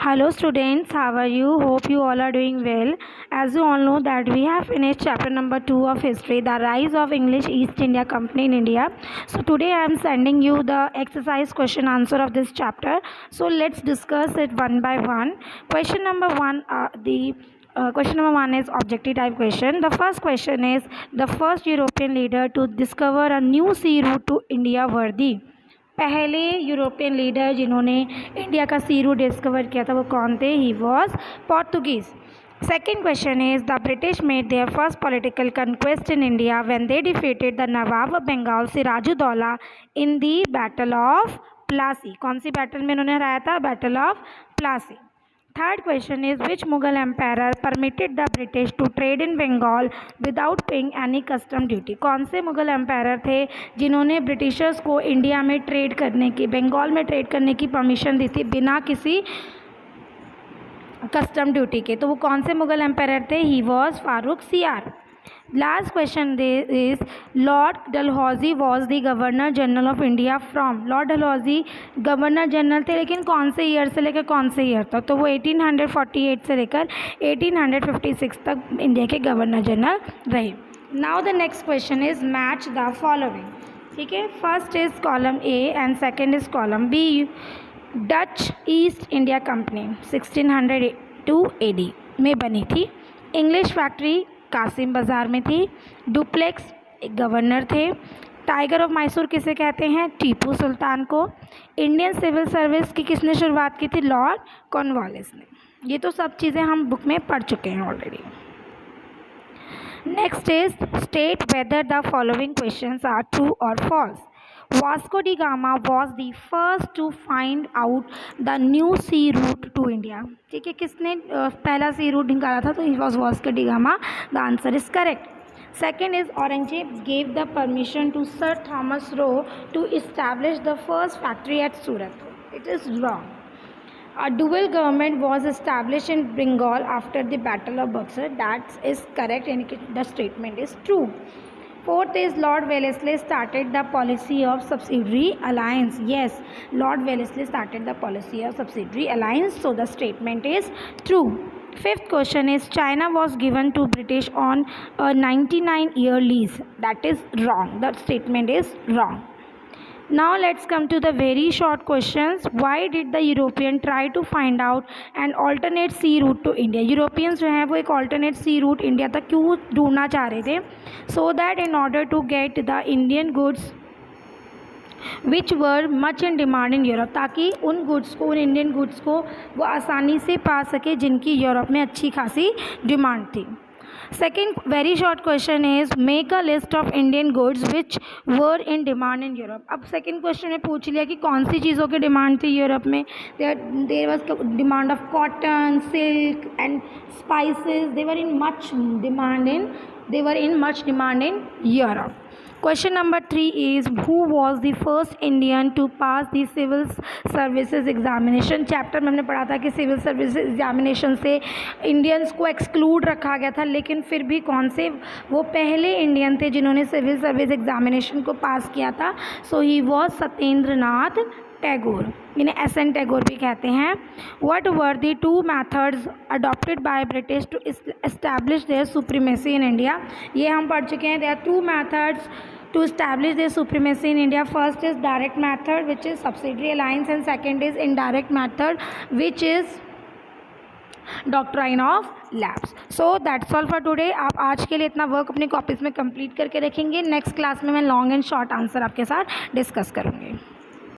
Hello students, how are you? Hope you all are doing well. As you all know that we have finished chapter number 2 of history, the rise of English East India Company in India. So today I am sending you the exercise question answer of this chapter. So let's discuss it one by one. Question number 1, question number 1 is objective type question. The first question is the first European leader to discover a new sea route to India were the पहले European leader जिन्होंने India का sea route discover किया था वो कौन थे? He was Portuguese. Second question is the British made their first political conquest in India when they defeated the nawab of Bengal Sirajuddaulah in the battle of Plassey. कौन सी बैटल में उन्होंने हराया था? Battle of Plassey. Third question is which Mughal empire permitted the British to trade in Bengal without paying any custom duty. कौन से Mughal empire थे जिन्होंने ब्रिटिशर्स को इंडिया में ट्रेड करने की, बंगाल में ट्रेड करने की परमिशन दी थी बिना किसी कस्टम ड्यूटी के? तो वो कौन से मुगल एम्पायर थे? ही वॉज फारूक सियार. Last question is Lord Dalhousie was the governor general of India from. Lord Dalhousie governor general थे लेकिन कौन से ईयर से लेकर कौन से ईयर तक? तो वो 1848 से लेकर 1856 तक इंडिया के गवर्नर जनरल रहे. Now the next question is match the following. ठीक है, first is column A and second is column B. Dutch East India company 1602 AD में बनी थी. इंग्लिश फैक्ट्री कासिम बाज़ार में थी. डुप्लेक्स एक गवर्नर थे. टाइगर ऑफ मैसूर किसे कहते हैं? टीपू सुल्तान को. इंडियन सिविल सर्विस की किसने शुरुआत की थी? लॉर्ड कॉर्नवालिस ने. ये तो सब चीज़ें हम बुक में पढ़ चुके हैं already. Next is state whether the following questions are true और false. Vasco da Gama was the first to find out the new sea route to India. ठीक है, किसने पहला सी रूट निकाला था? तो he was Vasco da Gama. The answer is correct. Second is Aurangzeb gave the permission to sir Thomas Roe to establish the first factory at Surat. It is wrong. A dual government was established in Bengal after the Battle of Buxar. That is correct and the statement is true. Fourth is Lord Wellesley started the policy of subsidiary alliance. Yes, Lord Wellesley started the policy of subsidiary alliance. So the statement is true. Fifth question is China was given to British on a 99-year lease. That is wrong. The statement is wrong. Now let's come to the very short questions. Why did the European try to find out an alternate sea route to India? Europeans जो हैं वो एक alternate sea route India तक क्यों ढूंढना चाह रहे थे? So that in order to get the Indian goods which were much in demand in Europe, ताकि उन गुड्स को, उन इंडियन गुड्स को वो आसानी से पा सके जिनकी यूरोप में अच्छी खासी डिमांड थी. Second very short question is make a list of Indian goods which were in demand in Europe. अब सेकेंड क्वेश्चन में पूछ लिया कि कौन सी चीज़ों की डिमांड थी यूरोप में. There was demand of cotton, silk and spices. They were in much demand in Europe. Question number 3 is who was the first Indian to pass the civil services examination. Chapter में हमने पढ़ा था कि civil service examination से Indians को exclude रखा गया था, लेकिन फिर भी कौन से वो पहले इंडियन थे जिन्होंने सिविल सर्विस एग्जामिनेशन को पास किया था? So he was Satyendra Nath Tagore, इन्हें एस.एन. टैगोर भी कहते हैं. What were the two methods adopted by British to establish their supremacy in India. ये हम पढ़ चुके हैं. There are two methods to establish their supremacy in India. First is direct method, which is subsidiary alliance, and second is indirect method, which is doctrine of lapse. So that's all for today. आप आज के लिए इतना work अपनी copies में complete करके रखेंगे. Next class में मैं लॉन्ग एंड शॉर्ट आंसर आपके साथ डिस्कस करूँगी.